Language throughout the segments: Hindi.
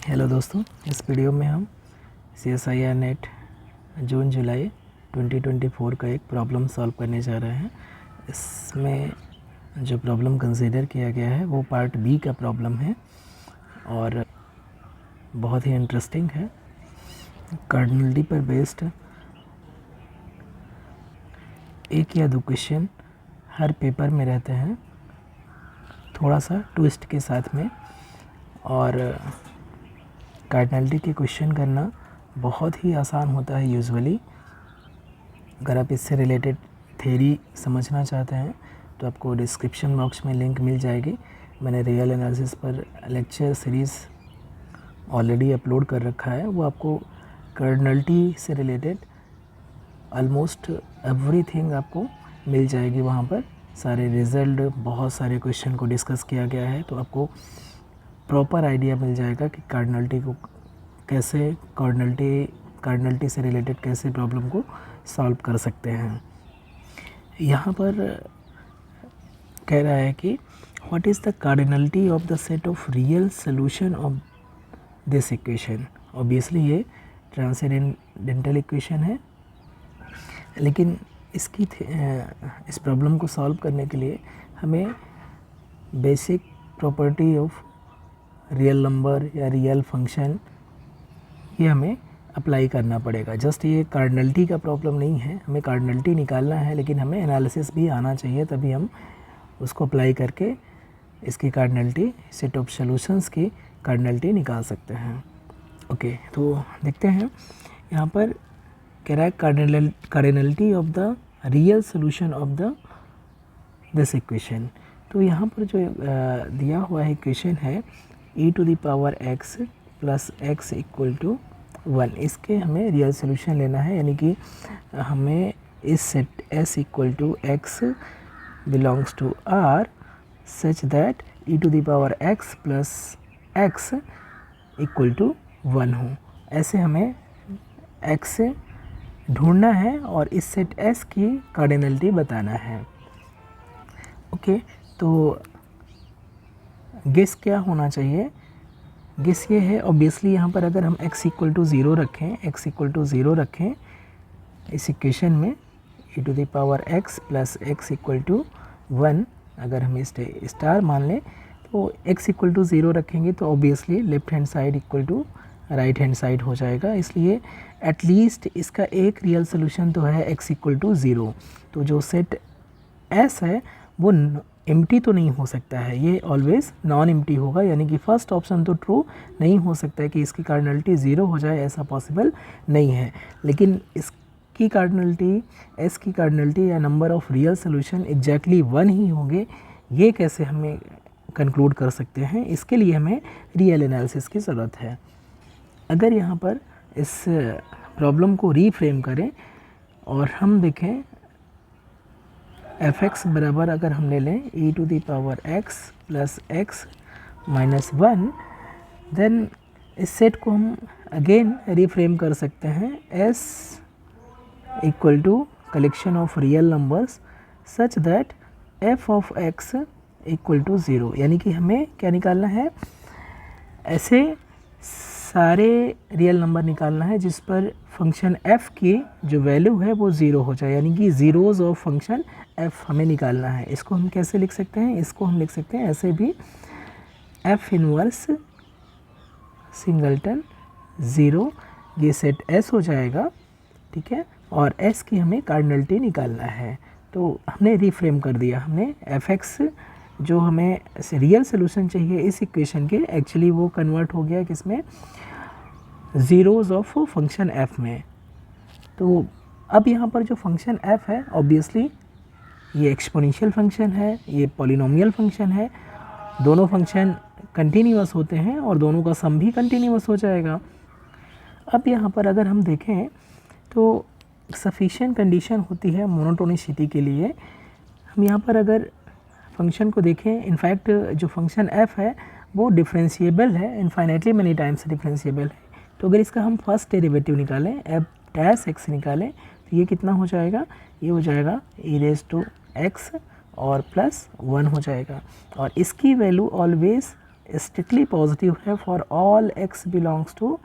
हेलो दोस्तों, इस वीडियो में हम CSIR नेट जून जुलाई 2024 का एक प्रॉब्लम सॉल्व करने जा रहे हैं। इसमें जो प्रॉब्लम कंसीडर किया गया है वो पार्ट बी का प्रॉब्लम है और बहुत ही इंटरेस्टिंग है। कार्डिनलिटी पर बेस्ड एक या दो क्वेश्चन हर पेपर में रहते हैं, थोड़ा सा ट्विस्ट के साथ में। और कार्डिनलिटी के क्वेश्चन करना बहुत ही आसान होता है यूजुअली। अगर आप इससे रिलेटेड थ्योरी समझना चाहते हैं तो आपको डिस्क्रिप्शन बॉक्स में लिंक मिल जाएगी। मैंने रियल एनालिसिस पर लेक्चर सीरीज़ ऑलरेडी अपलोड कर रखा है। वो आपको कार्डिनलिटी से रिलेटेड ऑलमोस्ट एवरीथिंग आपको मिल जाएगी वहाँ पर। सारे रिज़ल्ट, बहुत सारे क्वेश्चन को डिस्कस किया गया है, तो आपको प्रॉपर आइडिया मिल जाएगा कि कार्डिनलिटी को कैसे कार्डिनलिटी से रिलेटेड कैसे प्रॉब्लम को सॉल्व कर सकते हैं। यहाँ पर कह रहा है कि what is the cardinality of the set of real solution of this equation. Obviously ये ट्रांसेंडेंटल इक्वेशन है, लेकिन इस प्रॉब्लम को सॉल्व करने के लिए हमें basic property of real number या रियल फंक्शन ये हमें अप्लाई करना पड़ेगा। जस्ट ये कार्डिनलिटी का प्रॉब्लम नहीं है, हमें कार्डिनलिटी निकालना है, लेकिन हमें एनालिसिस भी आना चाहिए, तभी हम उसको अप्लाई करके इसकी कार्डिनलिटी, सेट ऑफ सॉल्यूशंस की कार्डिनलिटी निकाल सकते हैं। ओके, तो देखते हैं यहाँ पर कह रहा है cardinality of the real solution of this equation. तो यहाँ पर जो दिया हुआ है इक्वेशन है e⁻x plus x equal to 1। इसके हमें रियल सोल्यूशन लेना है, यानी कि हमें इस set s equal to x belongs to R such that e⁻x plus x equal to 1 हो। ऐसे हमें x ढूंढना है और इस सेट s की कार्डिनलिटी बताना है। ओके, तो गेस क्या होना चाहिए? गेस ये है, ऑब्वियसली यहाँ पर अगर हम x इक्वल टू 0 रखें इस इक्वेशन में e⁻x plus x equal to 1, अगर हम इस स्टार मान लें तो x इक्वल टू 0 रखेंगे तो obviously left hand side equal to right hand side हो जाएगा। इसलिए एटलीस्ट इसका एक रियल सोल्यूशन तो है x इक्वल टू 0। तो जो सेट s है वो एम्प्टी तो नहीं हो सकता है, ये ऑलवेज नॉन एम्प्टी होगा, यानी कि फर्स्ट ऑप्शन तो ट्रू नहीं हो सकता है कि इसकी कार्डिनलिटी 0 हो जाए, ऐसा पॉसिबल नहीं है। लेकिन इसकी कार्डिनलिटी, s की कार्डिनलिटी या number of real solution exactly 1 ही होंगे, ये कैसे हमें कंक्लूड कर सकते हैं? इसके लिए हमें रियल एनालिसिस की ज़रूरत है। अगर यहाँ पर इस प्रॉब्लम को रीफ्रेम करें और हम देखें f(x) बराबर अगर हम ले लें e⁻x plus x minus 1, then इस सेट को हम अगेन रीफ्रेम कर सकते हैं s equal to collection of real numbers such that f of x equal to 0। यानी कि हमें क्या निकालना है? ऐसे सारे रियल नंबर निकालना है जिस पर फंक्शन f की जो वैल्यू है वो 0 हो जाए, यानी कि ज़ीरोज़ ऑफ फंक्शन f हमें निकालना है। इसको हम कैसे लिख सकते हैं? इसको हम लिख सकते हैं ऐसे भी, f इनवर्स सिंगलटन 0, ये सेट s हो जाएगा, ठीक है, और s की हमें कार्डिनलिटी निकालना है। तो हमने रीफ्रेम कर दिया, हमने f(x) जो हमें रियल सोल्यूशन चाहिए इस इक्वेशन के, एक्चुअली वो कन्वर्ट हो गया किसमें? ज़ीरोज़ ऑफ फंक्शन f में। तो अब यहाँ पर जो फंक्शन f है, ऑब्वियसली ये एक्सपोनेंशियल फंक्शन है, ये पॉलिनोमियल फंक्शन है, दोनों फंक्शन कंटिन्यूअस होते हैं और दोनों का सम भी कंटिन्यूअस हो जाएगा। अब यहाँ पर अगर हम देखें तो सफिशिएंट कंडीशन होती है मोनोटोनिसिटी के लिए। हम यहाँ पर अगर फंक्शन को देखें, इनफैक्ट जो फंक्शन f है वो डिफरेंशिएबल है, इनफाइनाइटली मेनी टाइम्स डिफरेंशिएबल है। तो अगर इसका हम फर्स्ट डेरिवेटिव निकालें, f'(x) निकालें, तो ये कितना हो जाएगा? ये हो जाएगा e⁻x और प्लस 1 हो जाएगा, और इसकी वैल्यू ऑलवेज स्ट्रिक्टली पॉजिटिव है for all x belongs to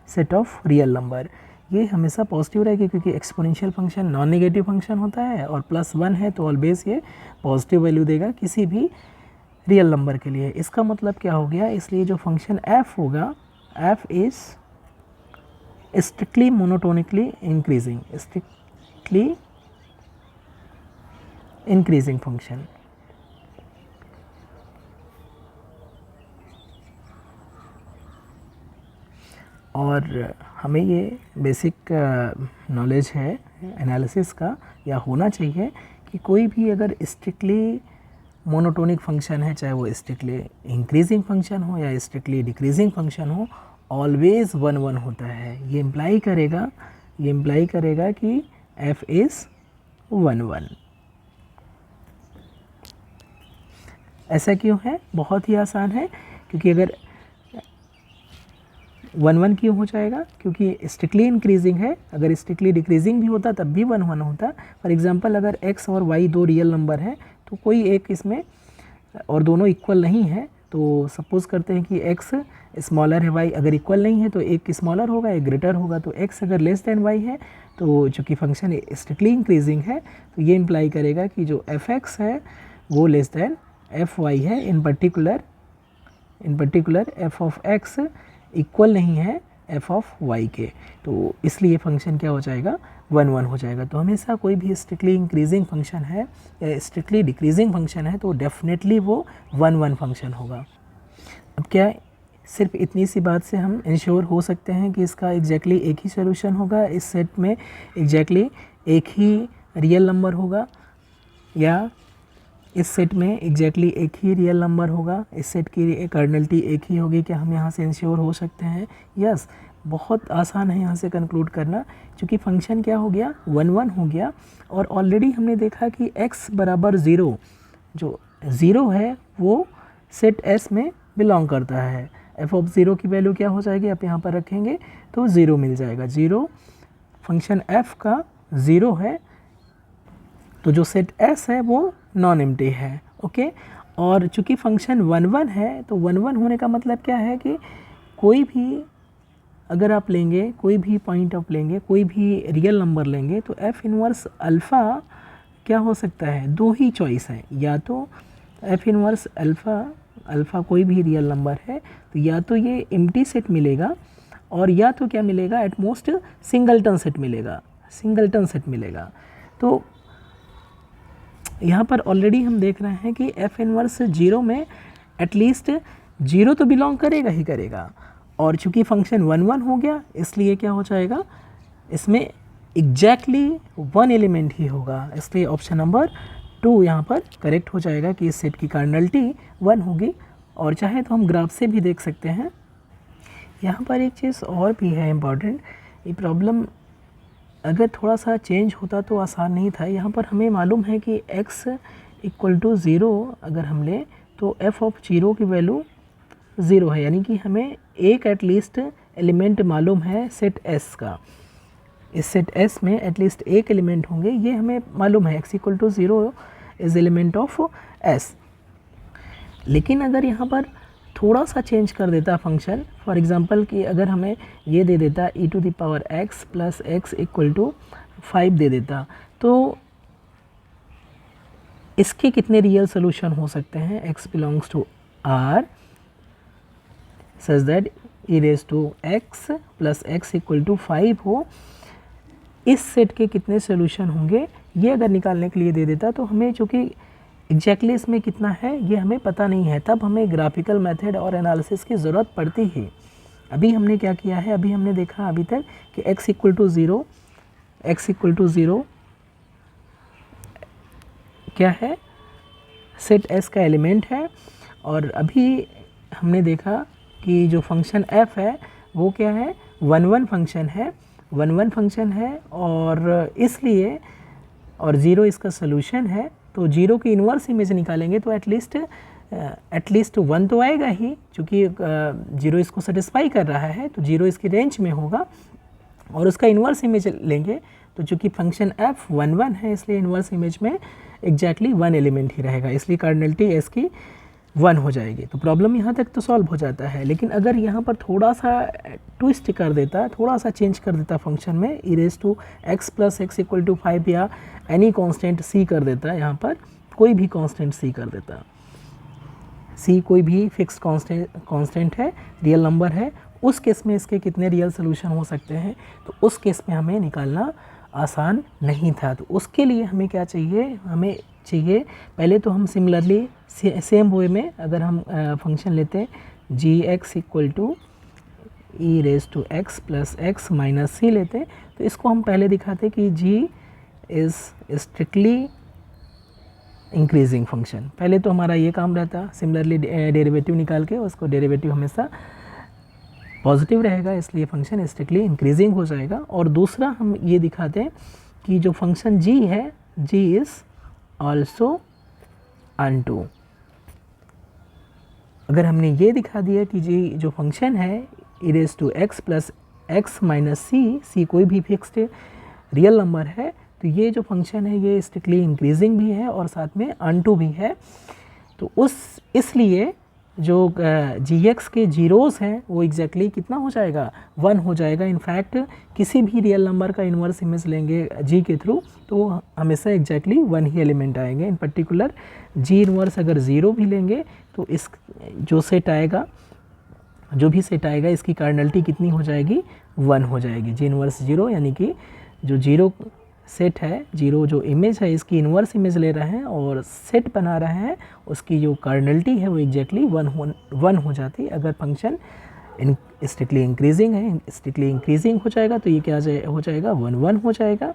set of real number. ये हमेशा पॉजिटिव रहेगी क्योंकि exponential function non negative function होता है और +1 है तो ऑलवेज ये पॉजिटिव वैल्यू देगा किसी भी रियल नंबर के लिए। इसका मतलब क्या हो गया, इसलिए जो फंक्शन f होगा, f is strictly monotonically increasing, strictly increasing function. और हमें ये बेसिक नॉलेज है एनालिसिस का या होना चाहिए कि कोई भी अगर स्ट्रिक्टली मोनोटोनिक फंक्शन है, चाहे वो स्ट्रिक्टली इंक्रीजिंग फंक्शन हो या स्ट्रिक्टली डिक्रीजिंग फंक्शन हो, ऑलवेज 1 1 होता है। ये इम्प्लाई करेगा कि f इज़ 1 1। ऐसा क्यों है? बहुत ही आसान है, क्योंकि अगर 1 1 क्यों हो जाएगा, क्योंकि स्ट्रिक्टली इंक्रीजिंग है। अगर स्ट्रिक्टली डिक्रीजिंग भी होता तब भी 1 1 होता। फॉर एग्जांपल अगर x और y दो रियल नंबर हैं तो कोई एक इसमें और दोनों इक्वल नहीं है, तो सपोज़ करते हैं कि x स्मॉलर है y, अगर इक्वल नहीं है तो एक स्मॉलर होगा एक ग्रेटर होगा। तो x अगर लेस देन y है तो चूँकि फंक्शन स्ट्रिक्टली इंक्रीजिंग है तो ये इम्प्लाई करेगा कि जो f(x) है वो लेस देन f(y) है। इन particular f of x equal नहीं है f ऑफ y के, तो इसलिए फंक्शन क्या हो जाएगा, 1 1 हो जाएगा। तो हमेशा कोई भी स्ट्रिक्टली इंक्रीजिंग फंक्शन है या स्ट्रिक्टली डिक्रीजिंग फंक्शन है तो डेफिनेटली वो 1 1 फंक्शन होगा। अब क्या सिर्फ इतनी सी बात से हम इंश्योर हो सकते हैं कि इसका एग्जैक्टली एक ही सोल्यूशन होगा, इस सेट में एग्जैक्टली एक ही रियल नंबर होगा, या इस सेट में एग्जैक्टली एक ही रियल नंबर होगा, इस सेट की कर्नलिटी एक ही होगी? क्या हम यहाँ से इंश्योर हो सकते हैं? यस, बहुत आसान है यहाँ से कंक्लूड करना, क्योंकि फंक्शन क्या हो गया, 1 1 हो गया। और ऑलरेडी हमने देखा कि x बराबर 0, जो 0 है वो सेट S में बिलोंग करता है। f ऑफ 0 की वैल्यू क्या हो जाएगी, आप यहाँ पर रखेंगे तो 0 मिल जाएगा। 0 फंक्शन f का 0 है, तो जो सेट S है वो नॉन एम्प्टी है। ओके, और चूँकि फंक्शन 1 1 है तो 1 1 होने का मतलब क्या है कि कोई भी अगर आप लेंगे, कोई भी पॉइंट आप लेंगे, कोई भी रियल नंबर लेंगे तो f इनवर्स अल्फ़ा क्या हो सकता है, दो ही चॉइस है, या तो f इनवर्स अल्फ़ा कोई भी रियल नंबर है तो या तो ये एम्प्टी सेट मिलेगा, और या तो क्या मिलेगा, एट मोस्ट सिंगलटन सेट मिलेगा। तो यहाँ पर ऑलरेडी हम देख रहे हैं कि f इनवर्स 0 में एटलीस्ट 0 तो बिलोंग करेगा, और चूँकि फंक्शन 1 1 हो गया इसलिए क्या हो जाएगा, इसमें एग्जैक्टली 1 एलिमेंट ही होगा। इसलिए ऑप्शन नंबर 2 यहाँ पर करेक्ट हो जाएगा कि इस सेट की कर्नलिटी 1 होगी। और चाहे तो हम ग्राफ से भी देख सकते हैं। यहाँ पर एक चीज़ और भी है इम्पॉर्टेंट, ये प्रॉब्लम अगर थोड़ा सा चेंज होता तो आसान नहीं था। यहाँ पर हमें मालूम है कि x = 0 अगर हम लें तो f ऑफ 0 की वैल्यू 0 है, यानी कि हमें एक एटलीस्ट एलिमेंट मालूम है सेट S का। इस सेट S में एटलीस्ट एक एलिमेंट होंगे, ये हमें मालूम है। x = 0 is element of S। लेकिन अगर यहाँ पर थोड़ा सा चेंज कर देता फंक्शन, फॉर एग्जांपल कि अगर हमें ये दे देता e⁻x + x = 5 दे देता, तो इसके कितने रियल सोल्यूशन हो सकते हैं, x belongs to R such that e⁻x + x = 5 हो। इस सेट के कितने सोल्यूशन होंगे ये अगर निकालने के लिए दे देता, तो हमें चूँकि एग्जैक्टली इसमें कितना है ये हमें पता नहीं है, तब हमें ग्राफिकल मेथड और एनालिसिस की ज़रूरत पड़ती है। अभी हमने क्या किया है, अभी हमने देखा अभी तक कि x = 0 क्या है, सेट S का एलिमेंट है। और अभी हमने देखा कि जो फंक्शन f है वो क्या है, 1 1 फंक्शन है, और इसलिए और 0 इसका सोल्यूशन है। तो 0 की इन्वर्स इमेज निकालेंगे तो एटलीस्ट 1 तो आएगा ही, क्योंकि 0 इसको सेटिस्फाई कर रहा है तो 0 इसकी रेंज में होगा। और उसका इन्वर्स इमेज लेंगे तो चूँकि फंक्शन f 1 1 है इसलिए इन्वर्स इमेज में एग्जैक्टली 1 एलिमेंट ही रहेगा। इसलिए कर्नलिटी S की 1 हो जाएगी। तो प्रॉब्लम यहाँ तक तो सॉल्व हो जाता है, लेकिन अगर यहाँ पर थोड़ा सा ट्विस्ट कर देता, थोड़ा सा चेंज कर देता फंक्शन में, e raise to x plus x equal to 5 या एनी कांस्टेंट c कर देता, यहाँ पर कोई भी कांस्टेंट c कर देता, c कोई भी फिक्स कांस्टेंट है, रियल नंबर है, उस केस में इसके कितने रियल सोल्यूशन हो सकते हैं, तो उस केस में हमें निकालना आसान नहीं था। तो उसके लिए हमें क्या चाहिए, हमें चाहिए पहले तो हम सिमिलरली सेम वे में अगर हम फंक्शन लेते हैं g x equal to e raise to x plus x minus c लेते हैं, तो इसको हम पहले दिखाते कि g is strictly increasing function. पहले तो हमारा ये काम रहता, सिमिलरली डेरिवेटिव निकाल के उसको, डेरिवेटिव हमेशा पॉजिटिव रहेगा इसलिए फंक्शन स्ट्रिक्टली इंक्रीजिंग हो जाएगा। और दूसरा हम ये दिखाते हैं कि जो फंक्शन g है, g इज़ ऑल्सो अनटू। अगर हमने ये दिखा दिया कि g जो फंक्शन है e raise to x plus x minus c कोई भी फिक्स्ड रियल नंबर है, तो ये जो फंक्शन है ये स्ट्रिक्टली इंक्रीजिंग भी है और साथ में अनटू भी है। तो इसलिए जो gx के जीरोस हैं वो एग्जैक्टली कितना हो जाएगा, 1 हो जाएगा। इनफैक्ट किसी भी रियल नंबर का इन्वर्स इमेज लेंगे g के थ्रू तो हमेशा एग्जैक्टली 1 ही एलिमेंट आएंगे। इन पर्टिकुलर g इन्वर्स अगर 0 भी लेंगे तो इस जो सेट आएगा, जो भी सेट आएगा इसकी कार्डिनलिटी कितनी हो जाएगी, 1 हो जाएगी। g इन्वर्स 0 यानी कि जो 0 सेट है, 0 जो इमेज है इसकी इन्वर्स इमेज ले रहे हैं और सेट बना रहे हैं, उसकी जो कार्डिनलिटी है वो एग्जैक्टली 1 हो जाती है। अगर फंक्शन स्ट्रिक्टली इंक्रीजिंग है, स्ट्रिक्टली इंक्रीजिंग हो जाएगा तो ये क्या हो जाएगा, 1 हो जाएगा।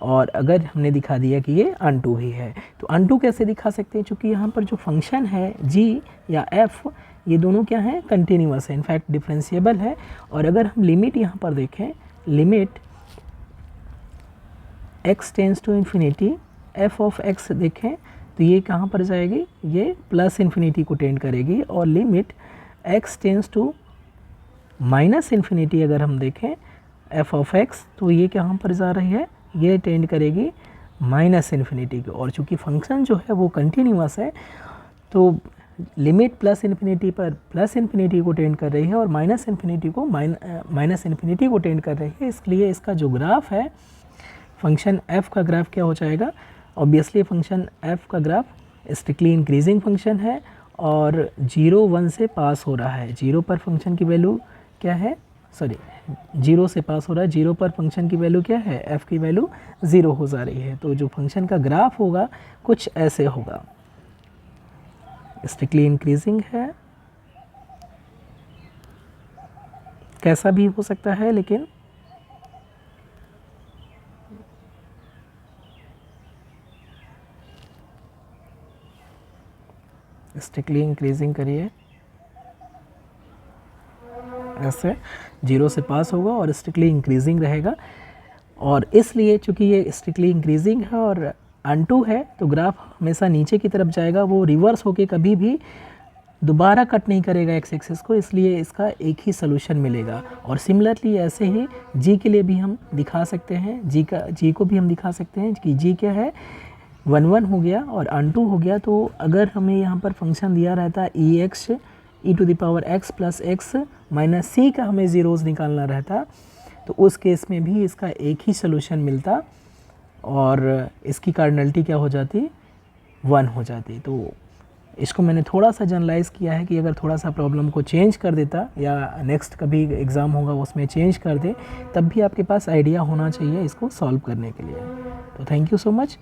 और अगर हमने दिखा दिया कि ये अनटू ही है, तो अनटू कैसे दिखा सकते हैं, चूँकि यहाँ पर जो फंक्शन है g या f ये दोनों क्या हैं, कंटिन्यूअस है, इनफैक्ट डिफरेंशिएबल है। और अगर हम लिमिट यहाँ पर देखें, limit x tends to infinity f of x देखें तो ये कहाँ पर जाएगी, ये प्लस इन्फिनिटी को टेंड करेगी। और limit x tends to minus infinity अगर हम देखें f ऑफ x तो ये कहाँ पर जा रही है, ये टेंड करेगी माइनस इन्फिनिटी को। और चूँकि फंक्शन जो है वो कंटिन्यूअस है तो लिमिट प्लस इन्फिनिटी पर प्लस इन्फिनिटी को टेंड कर रही है और माइनस इन्फिनिटी को माइनस इन्फिनिटी को टेंड कर रही है। इसलिए इसका जो ग्राफ है, फंक्शन f का ग्राफ क्या हो जाएगा, ऑब्वियसली फंक्शन f का ग्राफ स्ट्रिक्टली इंक्रीजिंग फंक्शन है और 0 1 से पास हो रहा है। 0 पर फंक्शन की वैल्यू क्या है, 0 से पास हो रहा है, 0 पर फंक्शन की वैल्यू क्या है, f की वैल्यू 0 हो जा रही है। तो जो फंक्शन का ग्राफ होगा कुछ ऐसे होगा, स्ट्रिक्टली इंक्रीजिंग है, कैसा भी हो सकता है, लेकिन स्ट्रिक्टली इंक्रीजिंग करिए, ऐसे 0 से पास होगा और स्ट्रिक्टली इंक्रीजिंग रहेगा। और इसलिए चूँकि ये स्ट्रिक्टली इंक्रीजिंग है और अनटू है तो ग्राफ हमेशा नीचे की तरफ जाएगा, वो रिवर्स होके कभी भी दोबारा कट नहीं करेगा एक्स एक्सिस को, इसलिए इसका एक ही सोल्यूशन मिलेगा। और सिमिलरली ऐसे ही जी के लिए भी हम दिखा सकते हैं, जी को भी हम दिखा सकते हैं कि जी क्या है, 1 1 हो गया और अनटू हो गया। तो अगर हमें यहाँ पर फंक्शन दिया रहता e x e to the power x plus x minus c का हमें ज़ीरोज़ निकालना रहता तो उस केस में भी इसका एक ही सोल्यूशन मिलता और इसकी कार्डिनलिटी क्या हो जाती, 1 हो जाती। तो इसको मैंने थोड़ा सा जनरलाइज़ किया है कि अगर थोड़ा सा प्रॉब्लम को चेंज कर देता या नेक्स्ट कभी एग्ज़ाम होगा उसमें चेंज कर दे, तब भी आपके पास आइडिया होना चाहिए इसको सॉल्व करने के लिए। तो थैंक यू सो मच।